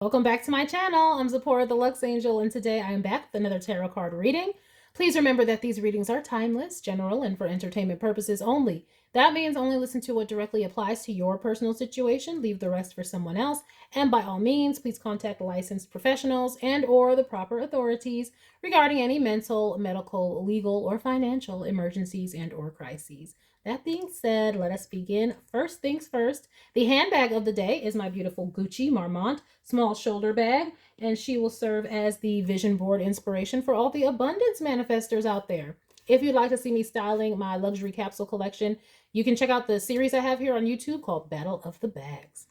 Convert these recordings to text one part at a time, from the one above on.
Welcome back to my channel. I'm Zipporah the Lux Angel, and today I am back with another tarot card reading. Please remember that these readings are timeless, general, and for entertainment purposes only. That means only listen to what directly applies to your personal situation, leave the rest for someone else, and by all means, please contact licensed professionals and or the proper authorities regarding any mental, medical, legal, or financial emergencies and or crises. That being said, let us begin. First things first, the handbag of the day is my beautiful Gucci Marmont small shoulder bag, and she will serve as the vision board inspiration for all the abundance manifestors out there. If you'd like to see me styling my luxury capsule collection, you can check out the series I have here on YouTube called Battle of the Bags.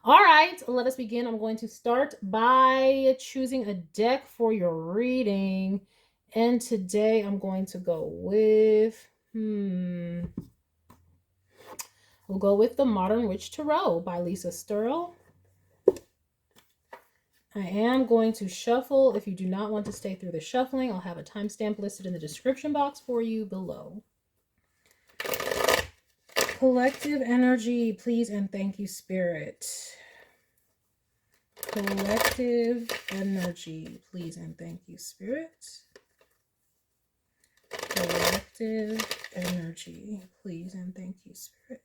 All right, let us begin. I'm going to start by choosing a deck for your reading. And today I'm going to go with, we'll go with The Modern Witch Tarot by Lisa Sturl. I am going to shuffle. If you do not want to stay through the shuffling, I'll have a timestamp listed in the description box for you below. Collective energy, please and thank you, Spirit. Collective energy, please and thank you, Spirit. Collective energy, please and thank you, Spirit.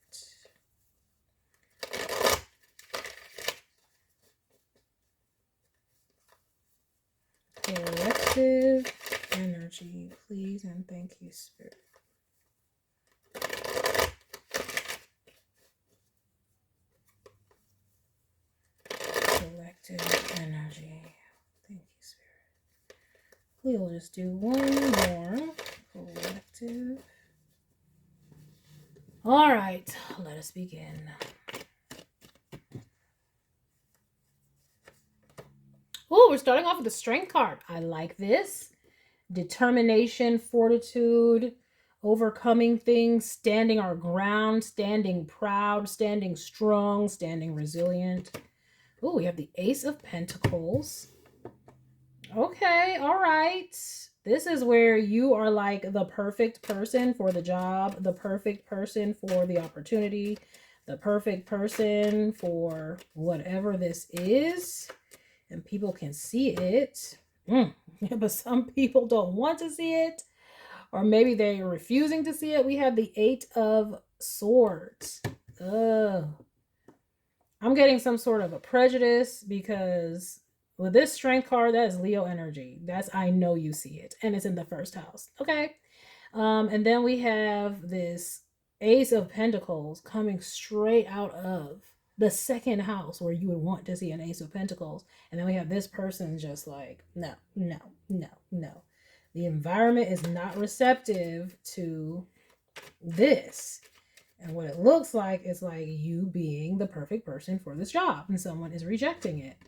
Collective energy, please and thank you, Spirit. Collective energy, thank you, Spirit. We'll just do one more. Collective. All right, let us begin. Oh, we're starting off with the Strength card. I like this. Determination, fortitude, overcoming things, standing our ground, standing proud, standing strong, standing resilient. Oh, we have the Ace of Pentacles. Okay, all right. This is where you are like the perfect person for the job, the perfect person for the opportunity, the perfect person for whatever this is. And people can see it. But some people don't want to see it. Or maybe they're refusing to see it. We have the Eight of Swords. I'm getting some sort of a prejudice because with this Strength card, that is Leo energy. That's, I know you see it. And it's in the first house. Okay. And then we have this Ace of Pentacles coming straight out of the second house where you would want to see an Ace of Pentacles. And then we have this person just like, no, no, no, no. The environment is not receptive to this. And what it looks like is like you being the perfect person for this job. And someone is rejecting it.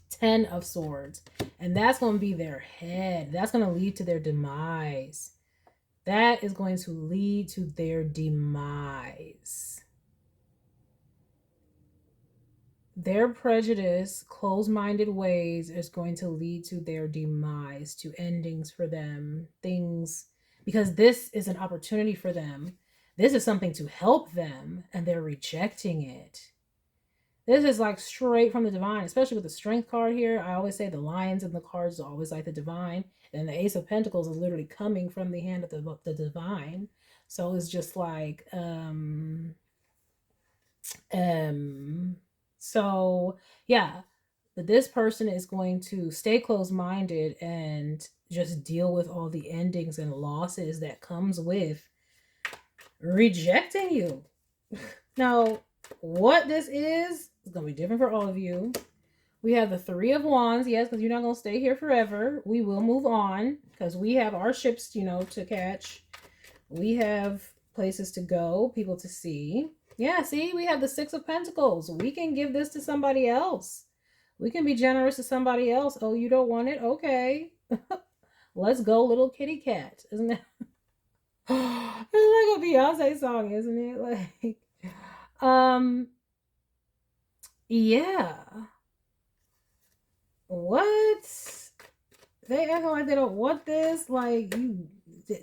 10 of Swords. And that's going to be their head. That's going to lead to their demise. That is going to lead to their demise. Their prejudice, closed-minded ways is going to lead to their demise, to endings for them, things, because this is an opportunity for them. This is something to help them, and they're rejecting it. This is like straight from the divine, especially with the Strength card here. I always say the lions in the cards are always like the divine, and the Ace of Pentacles is literally coming from the hand of the divine. So it's just like, so yeah, but this person is going to stay closed-minded and just deal with all the endings and losses that comes with rejecting you. Now, what this is going to be different for all of you. We have the Three of Wands, yes, because you're not going to stay here forever. We will move on because we have our ships, you know, to catch. We have places to go, people to see. Yeah, see, we have the Six of Pentacles. We can give this to somebody else. We can be generous to somebody else. Oh, you don't want it? Okay. Let's go, little kitty cat. Isn't that? It's like a Beyonce song, isn't it? Like, yeah. What? They acting like they don't want this? Like,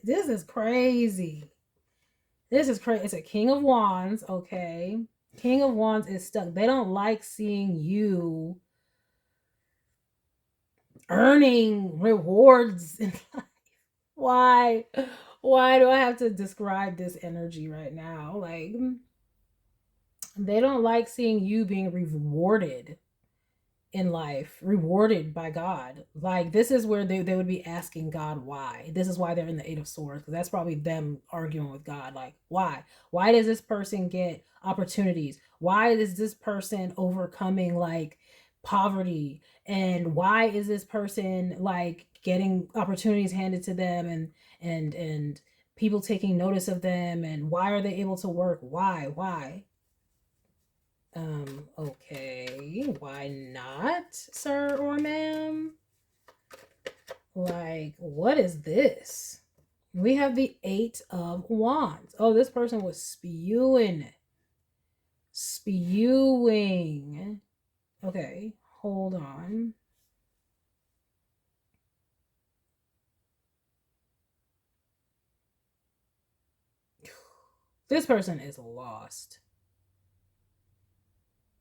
this is crazy. This is crazy. It's a King of Wands, okay? King of Wands is stuck. They don't like seeing you earning rewards in life. Why? Why do I have to describe this energy right now? Like, they don't like seeing you being rewarded in life, rewarded by God. Like, this is where they would be asking God why. This is why they're in the Eight of Swords, because that's probably them arguing with God. Like, why? Why does this person get opportunities? Why is this person overcoming like poverty? And why is this person like getting opportunities handed to them and people taking notice of them? And why are they able to work? Why? Okay, why not, sir or ma'am? Like, what is this? We have the Eight of Wands. Oh, this person was spewing. Spewing. Okay, hold on. This person is lost.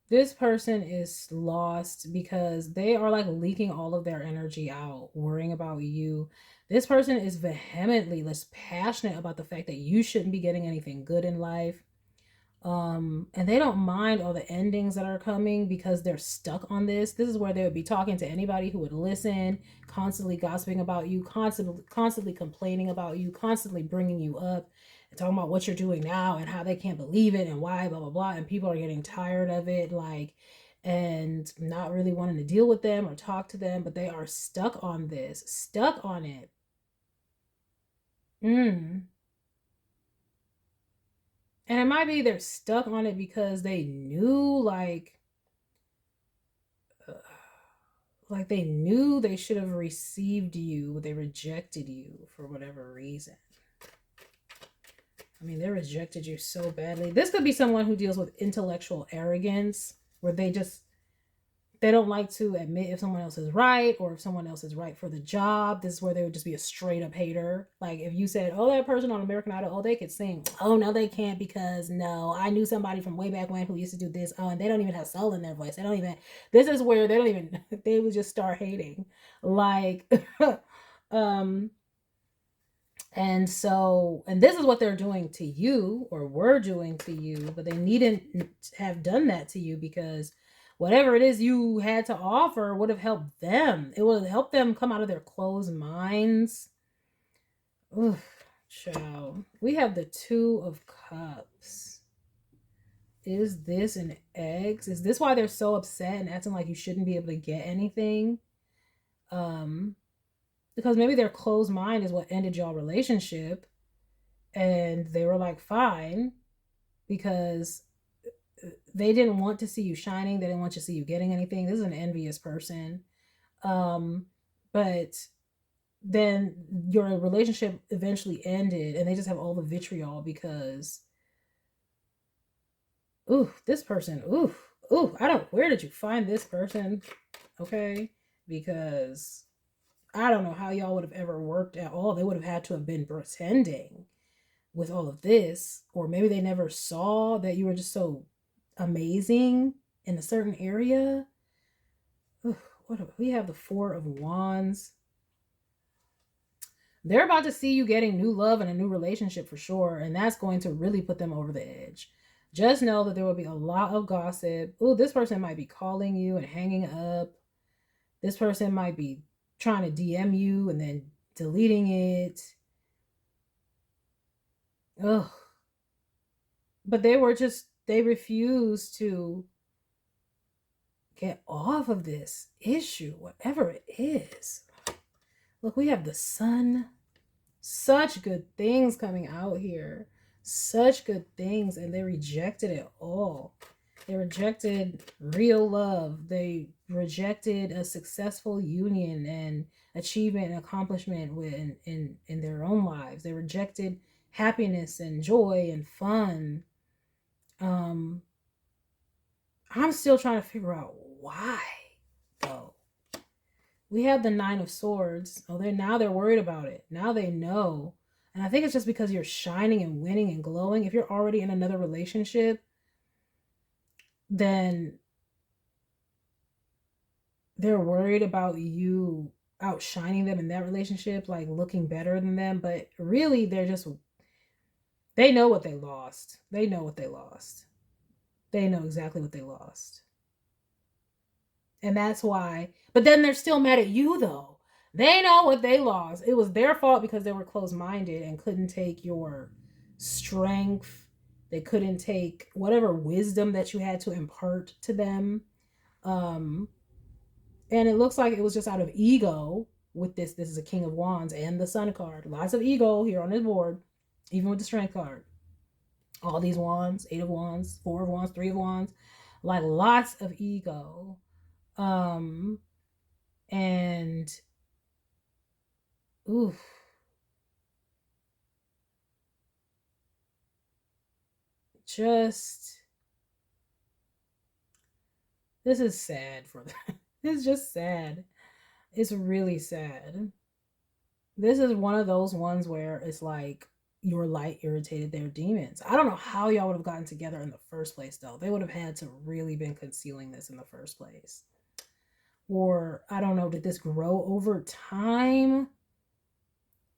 This person is lost because they are like leaking all of their energy out, worrying about you. This person is vehemently less passionate about the fact that you shouldn't be getting anything good in life. And they don't mind all the endings that are coming because they're stuck on this. This is where they would be talking to anybody who would listen, constantly gossiping about you, constantly complaining about you, constantly bringing you up and talking about what you're doing now and how they can't believe it and why, blah, blah, blah. And people are getting tired of it, like, and not really wanting to deal with them or talk to them, but they are stuck on this, stuck on it. And it might be they're stuck on it because they knew like they knew they should have received you, but they rejected you for whatever reason. I mean, they rejected you so badly. This could be someone who deals with intellectual arrogance, where they don't like to admit if someone else is right or if someone else is right for the job. This is where they would just be a straight up hater. Like if you said, oh, that person on American Idol, oh, they could sing. Oh, no, they can't because no, I knew somebody from way back when who used to do this. Oh, and they don't even have soul in their voice. This is where they would just start hating. Like, and this is what they're doing to you or were doing to you, but they needn't have done that to you because whatever it is you had to offer would have helped them. It would have helped them come out of their closed minds. Oof, child. We have the Two of Cups. Is this an eggs? Is this why they're so upset and acting like you shouldn't be able to get anything? Because maybe their closed mind is what ended y'all relationship. And they were like, fine, because they didn't want to see you shining. They didn't want to see you getting anything. This is an envious person. But then your relationship eventually ended and they just have all the vitriol because, this person, where did you find this person? Okay. Because I don't know how y'all would have ever worked at all. They would have had to have been pretending with all of this, or maybe they never saw that you were just so amazing in a certain area. We have the Four of Wands. They're about to see you getting new love and a new relationship for sure, and that's going to really put them over the edge. Just know that there will be a lot of gossip. This person might be calling you and hanging up. This person might be trying to DM you and then deleting it. Ugh. But they refused to get off of this issue, whatever it is. Look, we have the Sun. Such good things coming out here. Such good things. And they rejected it all. They rejected real love. They rejected a successful union and achievement and accomplishment in their own lives. They rejected happiness and joy and fun. I'm still trying to figure out why, though. We have the Nine of Swords. Now they're worried about it. Now they know. And I think it's just because you're shining and winning and glowing. If you're already in another relationship, then they're worried about you outshining them in that relationship, like looking better than them, but really they know what they lost. They know what they lost. They know exactly what they lost. And that's why, but then they're still mad at you though. They know what they lost. It was their fault because they were closed-minded and couldn't take your strength. They couldn't take whatever wisdom that you had to impart to them. Um, and it looks like it was just out of ego with this. This is a King of Wands and the Sun card. Lots of ego here on this board, even with the Strength card. All these wands, 8 of Wands, 4 of Wands, 3 of Wands, like lots of ego. Um, and oof, just this is sad for them. It's just sad. It's really sad. This is one of those ones where it's like your light irritated their demons. I don't know how y'all would have gotten together in the first place, though. They would have had to really been concealing this in the first place. Or I don't know, did this grow over time?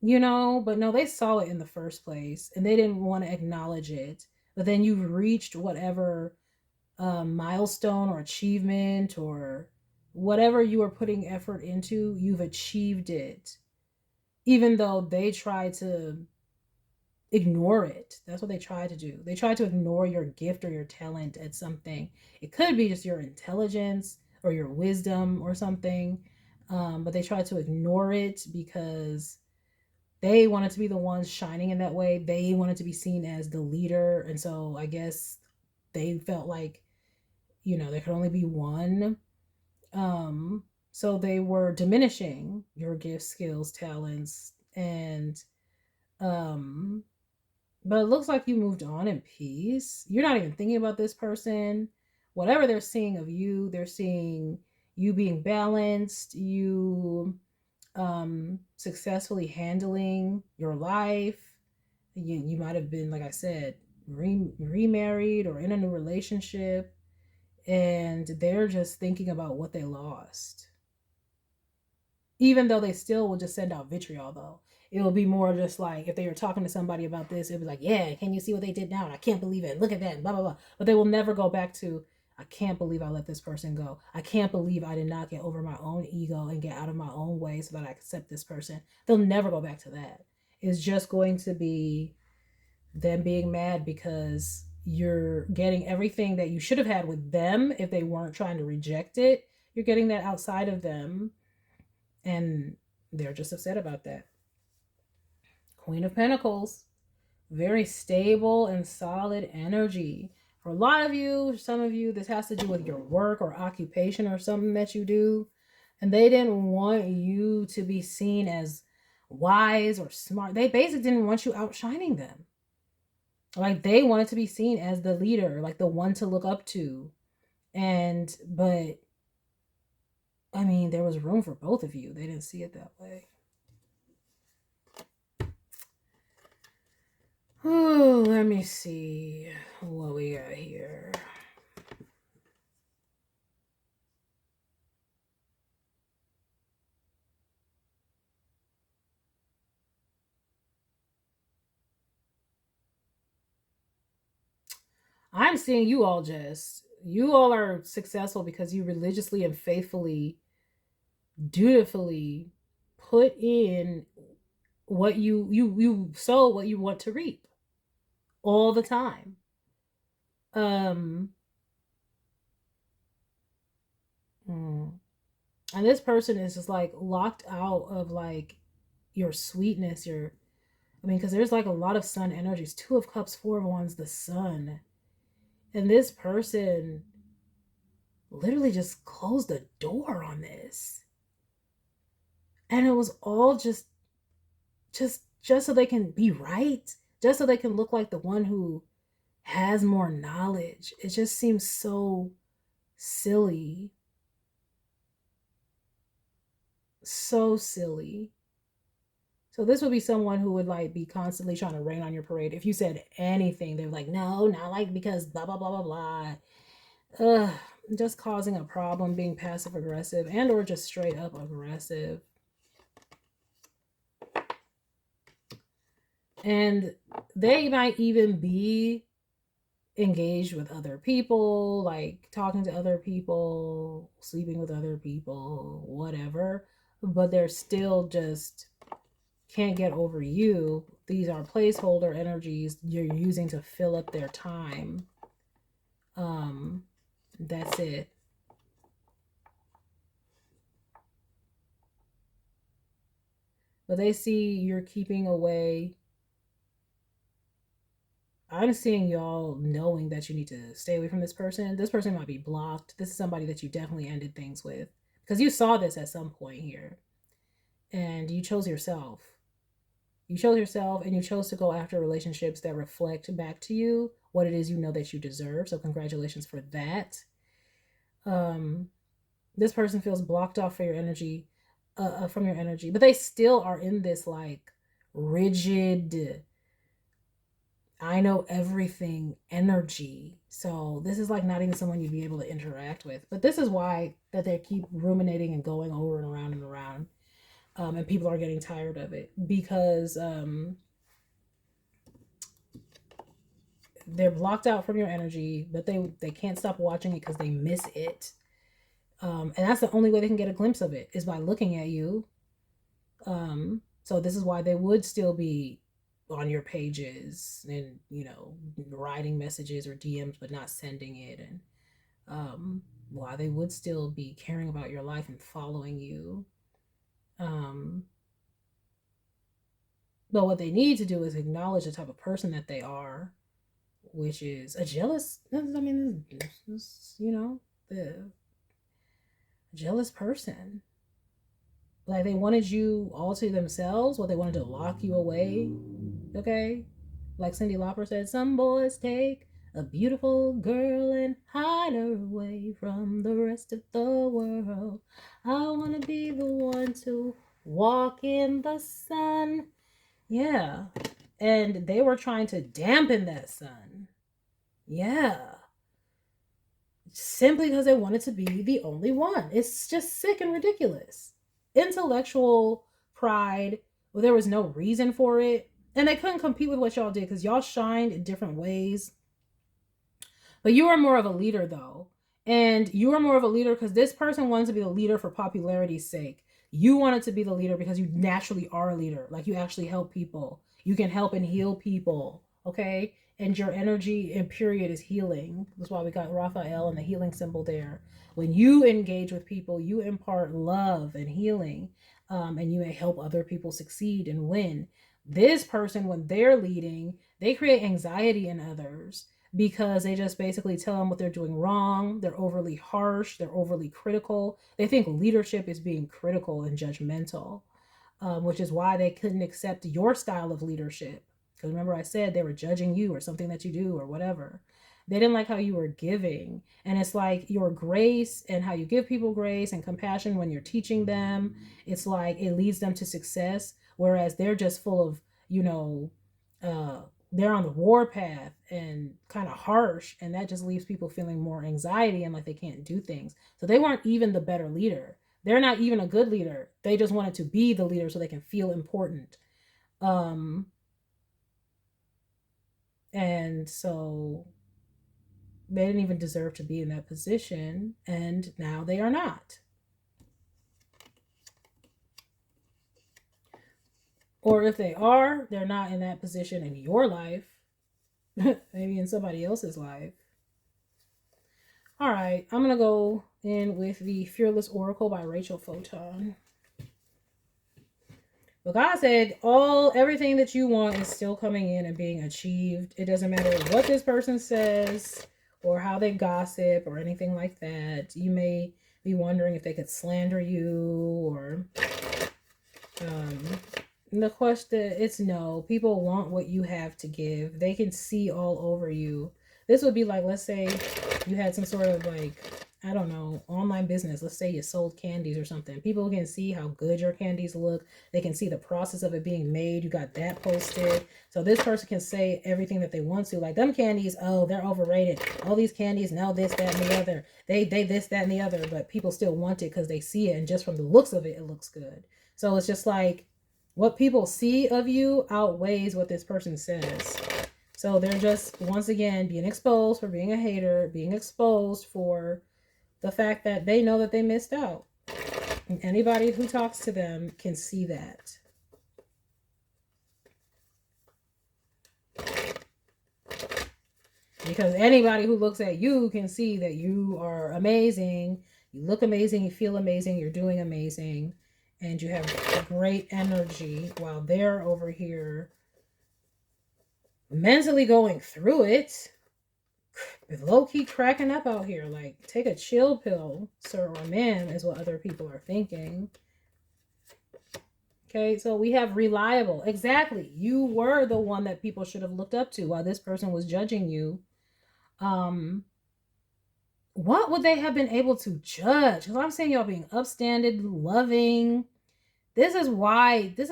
You know, but no, they saw it in the first place and they didn't want to acknowledge it. But then you've reached whatever milestone or achievement or whatever you are putting effort into, you've achieved it. Even though they try to ignore it. That's what they try to do. They try to ignore your gift or your talent at something. It could be just your intelligence or your wisdom or something. But they try to ignore it because they wanted to be the ones shining in that way. They wanted to be seen as the leader. And so I guess they felt like, you know, there could only be one. So they were diminishing your gifts, skills, talents, and but it looks like you moved on in peace. You're not even thinking about this person. Whatever they're seeing of you, they're seeing you being balanced, you successfully handling your life. You might have been, like I said, remarried or in a new relationship, and they're just thinking about what they lost. Even though they still will just send out vitriol, though. It will be more just like if they were talking to somebody about this, it would be like, yeah, can you see what they did now? And I can't believe it. Look at that, and blah, blah, blah. But they will never go back to, I can't believe I let this person go. I can't believe I did not get over my own ego and get out of my own way so that I accept this person. They'll never go back to that. It's just going to be them being mad because you're getting everything that you should have had with them if they weren't trying to reject it. You're getting that outside of them, and they're just upset about that. Queen of Pentacles, very stable and solid energy. For a lot of you, some of you, this has to do with your work or occupation or something that you do. And they didn't want you to be seen as wise or smart. They basically didn't want you outshining them. Like they wanted to be seen as the leader, like the one to look up to. But I mean, there was room for both of you. They didn't see it that way. Oh, let me see what we got here. I'm seeing you all are successful because you religiously and faithfully, dutifully put in what you sow what you want to reap all the time. Um and this person is just like locked out of like your sweetness, because there's like a lot of sun energies. 2 of Cups, 4 of Wands, the sun. And this person literally just closed the door on this. And it was all just so they can be right, just so they can look like the one who has more knowledge. It just seems so silly. So silly. So this would be someone who would like be constantly trying to rain on your parade. If you said anything, they're like, no, not like because blah blah blah blah blah. Just causing a problem, being passive aggressive and or just straight up aggressive. And they might even be engaged with other people, like talking to other people, sleeping with other people, whatever. But they're still just can't get over you. These are placeholder energies you're using to fill up their time. That's it. But they see you're keeping away. I'm seeing y'all knowing that you need to stay away from this person. This person might be blocked. This is somebody that you definitely ended things with because you saw this at some point here and you chose yourself. You chose yourself and you chose to go after relationships that reflect back to you what it is you know that you deserve. So congratulations for that. This person feels blocked off for your energy, from your energy, but they still are in this like rigid, I know everything energy. So this is like not even someone you'd be able to interact with. But this is why that they keep ruminating and going over and around and around. And people are getting tired of it because they're blocked out from your energy, but they can't stop watching it because they miss it. And that's the only way they can get a glimpse of it is by looking at you. So this is why they would still be on your pages and, you know, writing messages or DMs, but not sending it. And why they would still be caring about your life and following you. But what they need to do is acknowledge the type of person that they are, which is a jealous, I mean, you know, the jealous person. Like they wanted you all to themselves, or they wanted to lock you away. Okay? Like Cyndi Lauper said, some boys take a beautiful girl and hide her away from the rest of the world. I want to be the one to walk in the sun. Yeah. And they were trying to dampen that sun. Yeah. Simply because they wanted to be the only one. It's just sick and ridiculous. Intellectual pride, well, there was no reason for it. And they couldn't compete with what y'all did because y'all shined in different ways. But you are more of a leader, though. And you are more of a leader because this person wanted to be the leader for popularity's sake. You wanted to be the leader because you naturally are a leader. Like you actually help people. You can help and heal people. Okay? And your energy and period is healing. That's why we got Raphael and the healing symbol there. When you engage with people, you impart love and healing. And you may help other people succeed and win. This person, when they're leading, they create anxiety in others because they just basically tell them what they're doing wrong. They're overly harsh. They're overly critical. They think leadership is being critical and judgmental, which is why they couldn't accept your style of leadership. Because remember I said they were judging you or something that you do or whatever. They didn't like how you were giving. And it's like your grace and how you give people grace and compassion when you're teaching them. It's like it leads them to success. Whereas they're just full of, you know, they're on the war path and kind of harsh, and that just leaves people feeling more anxiety and like they can't do things. So they weren't even the better leader. They're not even a good leader. They just wanted to be the leader so they can feel important. And so they didn't even deserve to be in that position, and now they are not. Or if they are, they're not in that position in your life. Maybe in somebody else's life. All right, I'm going to go in with the Fearless Oracle by Rachel Photon. But God said everything that you want is still coming in and being achieved. It doesn't matter what this person says or how they gossip or anything like that. You may be wondering if they could slander you or the question, it's no. People want what you have to give. They can see all over you. This would be like, let's say you had some sort of like, I don't know, online business. Let's say you sold candies or something. People can see how good your candies look. They can see the process of it being made. You got that posted. So this person can say everything that they want to. Like, them candies, oh, they're overrated. All these candies, no, this, that, and the other. They this, that, and the other. But people still want it because they see it. And just from the looks of it, it looks good. So it's just like, What people see of you outweighs what this person says. So they're just, once again, being exposed for being a hater, being exposed for the fact that they know that they missed out. And anybody who talks to them can see that. Because anybody who looks at you can see that you are amazing. You look amazing. You feel amazing. You're doing amazing. And you have great energy while they're over here mentally going through it. Low-key cracking up out here. Like, take a chill pill, sir or ma'am, is what other people are thinking. Okay, so we have reliable. Exactly. You were the one that people should have looked up to while this person was judging you. What would they have been able to judge? Because I'm saying y'all being upstanding, loving. This is why it's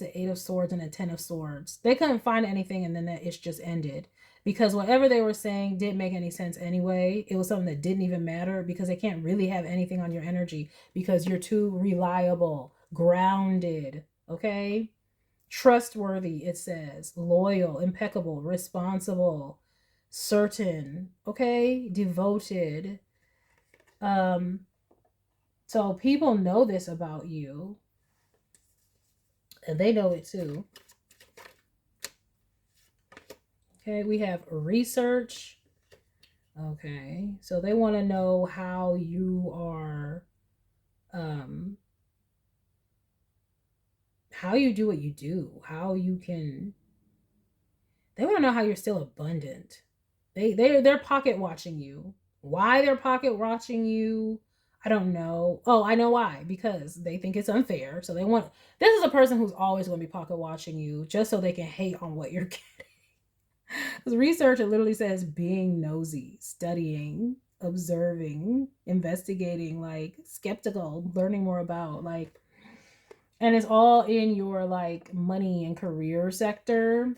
an 8 of Swords and a 10 of Swords. They couldn't find anything, and then that it's just ended. Because whatever they were saying didn't make any sense anyway. It was something that didn't even matter, because they can't really have anything on your energy because you're too reliable, grounded, okay? Trustworthy, it says. Loyal, impeccable, responsible, certain, okay? Devoted. So people know this about you. And they know it too. Okay, we have research. Okay, so they want to know how you are, how you do what you do, how you can, they want to know how you're still abundant. They're pocket watching you. Why they're pocket watching you, I don't know. Oh, I know why. Because they think it's unfair. So they want, this is a person who's always going to be pocket watching you just so they can hate on what you're getting. Because research, it literally says being nosy, studying, observing, investigating, like skeptical, learning more about, like, and it's all in your like money and career sector.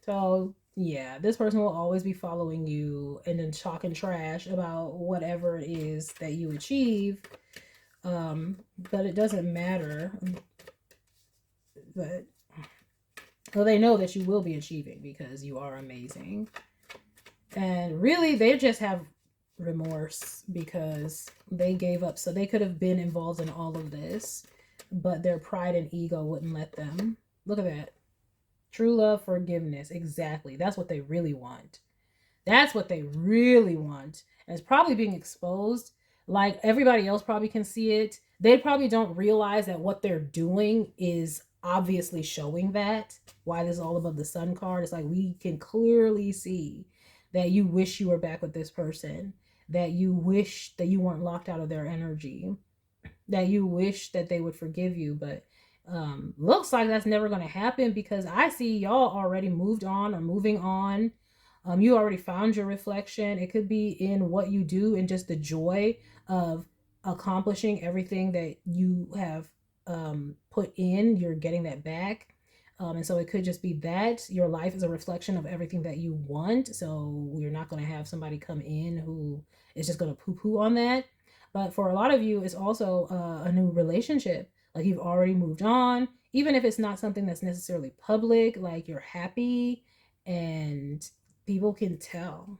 So yeah, this person will always be following you and then talking trash about whatever it is that you achieve. But it doesn't matter. But well, they know that you will be achieving because you are amazing. And really, they just have remorse because they gave up. So they could have been involved in all of this, but their pride and ego wouldn't let them. Look at that. True love, forgiveness. Exactly. That's what they really want. That's what they really want. And it's probably being exposed. Like everybody else probably can see it. They probably don't realize that what they're doing is obviously showing that. Why this is all above the sun card. It's like we can clearly see that you wish you were back with this person. That you wish that you weren't locked out of their energy. That you wish that they would forgive you. But looks like that's never going to happen because I see y'all already moved on or moving on. You already found your reflection. It could be in what you do and just the joy of accomplishing everything that you have put in. You're getting that back. And so it could just be that your life is a reflection of everything that you want. So you're not going to have somebody come in who is just going to poo-poo on that. But for a lot of you, it's also a new relationship. Like you've already moved on, even if it's not something that's necessarily public, like you're happy and people can tell.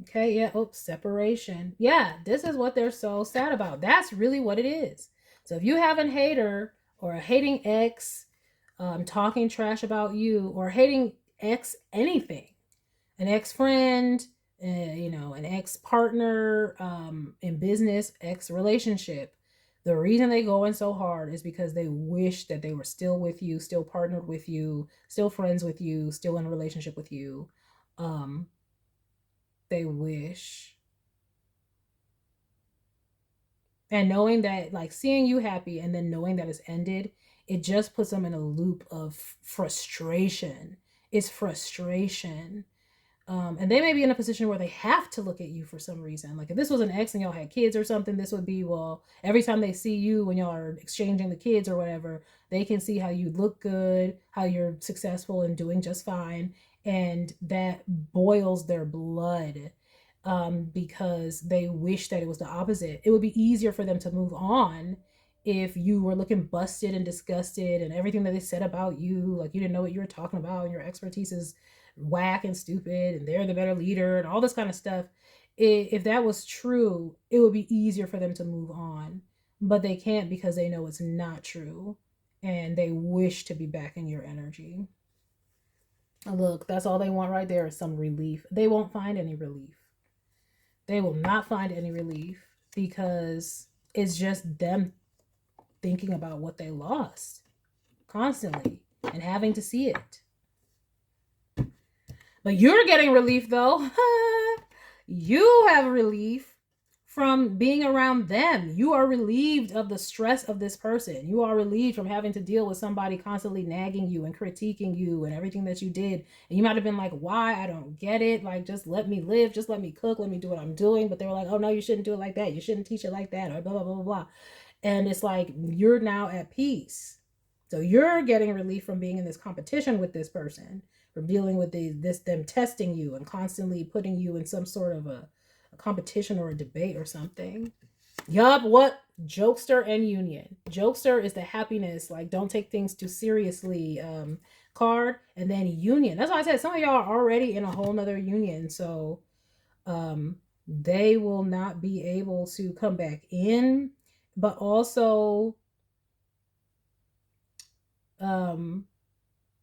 Okay, yeah, oh, separation. Yeah, this is what they're so sad about. That's really what it is. So if you have a hater or a hating ex talking trash about you or hating ex anything, an ex-friend, an ex-partner in business, ex-relationship, the reason they go in so hard is because they wish that they were still with you, still partnered with you, still friends with you, still in a relationship with you. They wish. And knowing that, like seeing you happy and then knowing that it's ended, it just puts them in a loop of frustration. It's frustration. And they may be in a position where they have to look at you for some reason. Like if this was an ex and y'all had kids or something, this would be, well, every time they see you when y'all are exchanging the kids or whatever, they can see how you look good, how you're successful and doing just fine. And that boils their blood. because they wish that it was the opposite. It would be easier for them to move on if you were looking busted and disgusted and everything that they said about you, like you didn't know what you were talking about and your expertise is whack and stupid and they're the better leader and all this kind of stuff. If that was true, it would be easier for them to move on. But they can't because they know it's not true and they wish to be back in your energy. Look, that's all they want right there is some relief. They won't find any relief. They will not find any relief because it's just them thinking about what they lost constantly and having to see it. But you're getting relief though. You have relief from being around them. You are relieved of the stress of this person. You are relieved from having to deal with somebody constantly nagging you and critiquing you and everything that you did. And you might have been like, why? I don't get it. Like, just let me live. Just let me cook. Let me do what I'm doing. But they were like, oh, no, you shouldn't do it like that. You shouldn't teach it like that. Or blah, blah, blah, blah, blah. And it's like, you're now at peace. So you're getting relief from being in this competition with this person, from dealing with them testing you and constantly putting you in some sort of a competition or a debate or something. Yup, what? Jokester and union. Jokester is the happiness, like don't take things too seriously card. And then union. That's why I said some of y'all are already in a whole nother union. So they will not be able to come back in. But also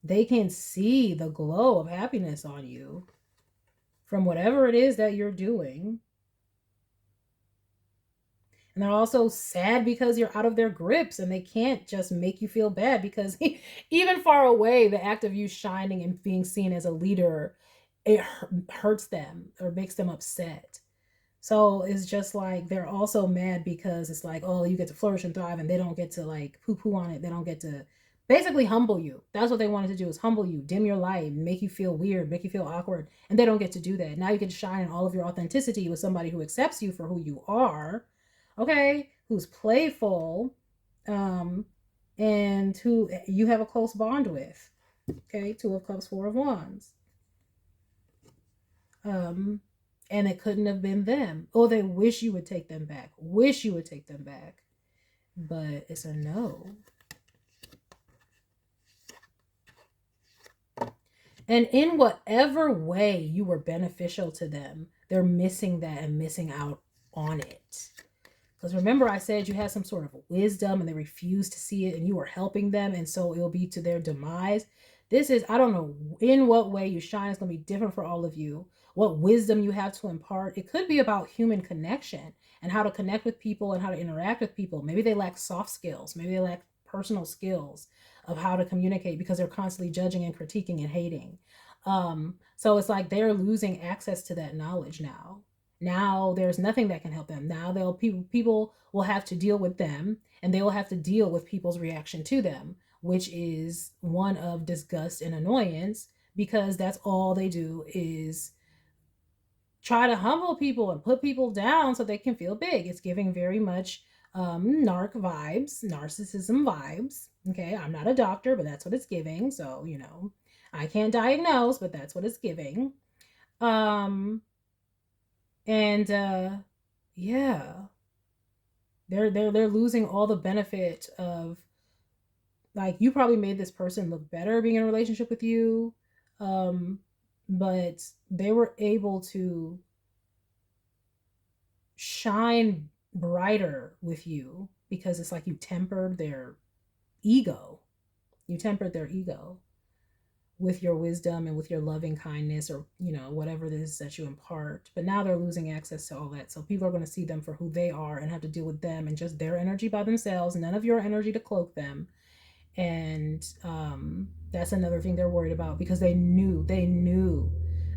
they can see the glow of happiness on you from whatever it is that you're doing. And they're also sad because you're out of their grips and they can't just make you feel bad because even far away, the act of you shining and being seen as a leader, it hurts them or makes them upset. So it's just like they're also mad because it's like, oh, you get to flourish and thrive and they don't get to like poo-poo on it. They don't get to basically humble you. That's what they wanted to do, is humble you, dim your light, make you feel weird, make you feel awkward. And they don't get to do that. Now you get to shine in all of your authenticity with somebody who accepts you for who you are, okay, who's playful, and who you have a close bond with. Okay, 2 of Cups, 4 of Wands. And it couldn't have been them. Oh, they wish you would take them back. Wish you would take them back. But it's a no. And in whatever way you were beneficial to them, they're missing that and missing out on it. Because remember I said you had some sort of wisdom and they refused to see it and you were helping them, and so it'll be to their demise. This is, I don't know in what way you shine. It's going to be different for all of you. What wisdom you have to impart. It could be about human connection and how to connect with people and how to interact with people. Maybe they lack soft skills. Maybe they lack personal skills of how to communicate because they're constantly judging and critiquing and hating. So it's like they're losing access to that knowledge now. Now there's nothing that can help them. Now people will have to deal with them, and they will have to deal with people's reaction to them, which is one of disgust and annoyance, because that's all they do is try to humble people and put people down so they can feel big. It's giving very much narc vibes, narcissism vibes. Okay, I'm not a doctor, but that's what it's giving. So, you know, I can't diagnose, but that's what it's giving. Yeah, they're losing all the benefit of, like, you probably made this person look better being in a relationship with you, but they were able to shine brighter with you because it's like you tempered their ego. You tempered their ego with your wisdom and with your loving kindness, or, you know, whatever it is that you impart. But now they're losing access to all that. So people are going to see them for who they are and have to deal with them and just their energy by themselves, none of your energy to cloak them. And that's another thing they're worried about, because they knew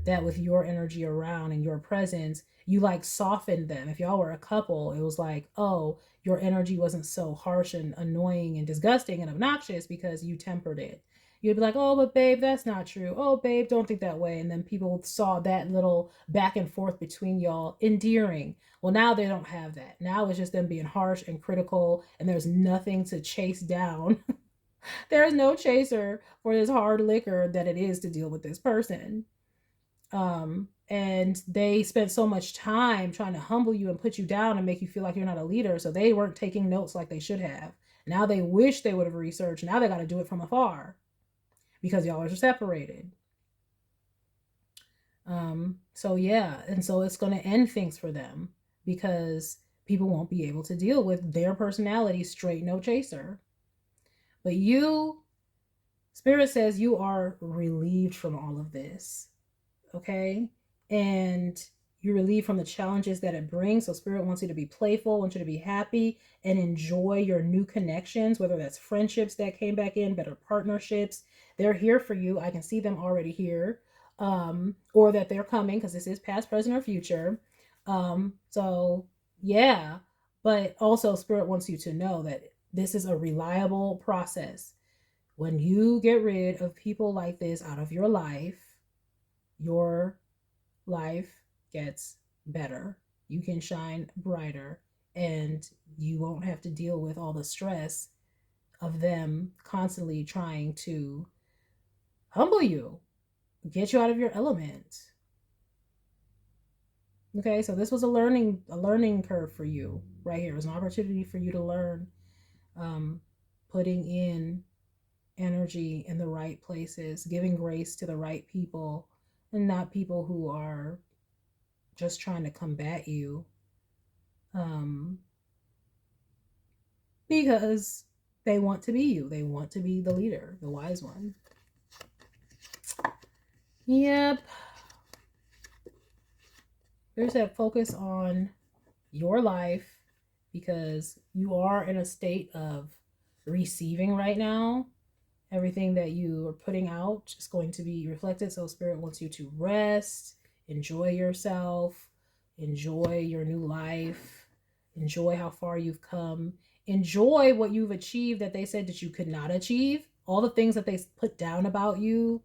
that with your energy around and your presence, you like softened them. If y'all were a couple, it was like, oh, your energy wasn't so harsh and annoying and disgusting and obnoxious because you tempered it. You'd be like, oh, but babe, that's not true. Oh, babe, don't think that way. And then people saw that little back and forth between y'all endearing. Well, now they don't have that. Now it's just them being harsh and critical, and there's nothing to chase down. There is no chaser for this hard liquor that it is to deal with this person. And they spent so much time trying to humble you and put you down and make you feel like you're not a leader. So they weren't taking notes like they should have. Now they wish they would have researched. Now they got to do it from afar because y'all are separated. So yeah, and so it's going to end things for them because people won't be able to deal with their personality, straight no chaser. But you, Spirit says you are relieved from all of this, okay? And you're relieved from the challenges that it brings. So Spirit wants you to be playful, wants you to be happy and enjoy your new connections, whether that's friendships that came back in, better partnerships. They're here for you. I can see them already here. Or that they're coming because this is past, present, or future. So yeah, but also Spirit wants you to know that this is a reliable process. When you get rid of people like this out of your life gets better. You can shine brighter and you won't have to deal with all the stress of them constantly trying to humble you, get you out of your element. Okay, so this was a learning curve for you right here. It was an opportunity for you to learn, putting in energy in the right places, giving grace to the right people, and not people who are just trying to combat you, because they want to be you. They want to be the leader, the wise one. Yep. There's that focus on your life because you are in a state of receiving right now. Everything that you are putting out is going to be reflected. So Spirit wants you to rest, enjoy yourself, enjoy your new life, enjoy how far you've come, enjoy what you've achieved that they said that you could not achieve. All the things that they put down about you,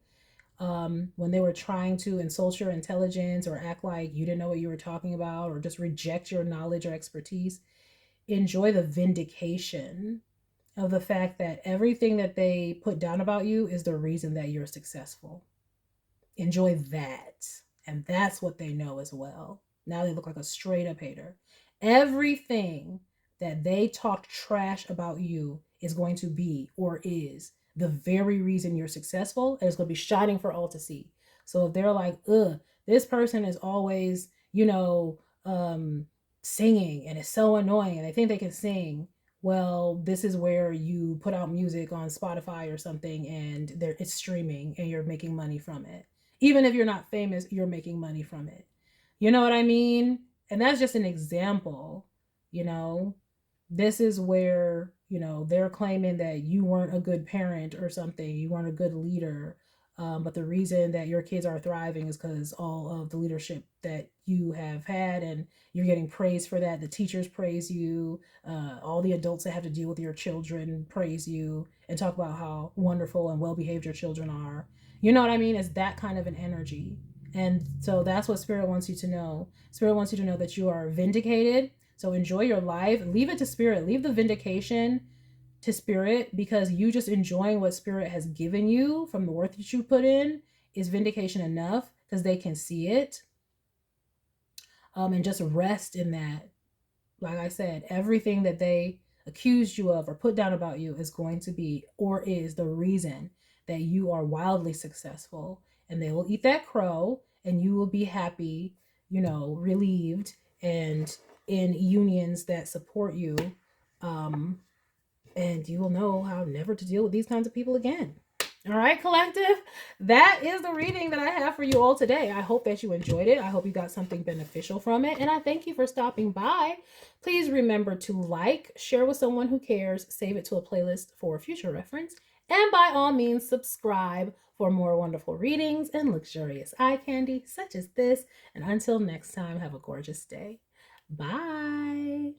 when they were trying to insult your intelligence or act like you didn't know what you were talking about or just reject your knowledge or expertise. Enjoy the vindication of the fact that everything that they put down about you is the reason that you're successful. Enjoy that. And that's what they know as well. Now they look like a straight up hater. Everything that they talked trash about you is going to be or is the very reason you're successful, and it's going to be shining for all to see. So if they're like, this person is always, singing and it's so annoying and they think they can sing, well, this is where you put out music on Spotify or something and it's streaming and you're making money from it. Even if you're not famous, you're making money from it. You know what I mean? And that's just an example, you know. This is where, they're claiming that you weren't a good parent or something, you weren't a good leader. But the reason that your kids are thriving is because all of the leadership that you have had, and you're getting praise for that. The teachers praise you. All the adults that have to deal with your children praise you and talk about how wonderful and well behaved your children are. You know what I mean? It's that kind of an energy. And so that's what Spirit wants you to know. Spirit wants you to know that you are vindicated. So enjoy your life. Leave it to Spirit. Leave the vindication to Spirit, because you just enjoying what Spirit has given you from the work that you put in is vindication enough, because they can see it. And just rest in that. Like I said, everything that they accused you of or put down about you is going to be or is the reason that you are wildly successful. And they will eat that crow and you will be happy, relieved, and in unions that support you. And you will know how never to deal with these kinds of people again. All right, collective, that is the reading that I have for you all today. I hope that you enjoyed it. I hope you got something beneficial from it. And I thank you for stopping by. Please remember to like, share with someone who cares, save it to a playlist for future reference. And by all means, subscribe for more wonderful readings and luxurious eye candy such as this. And until next time, have a gorgeous day. Bye.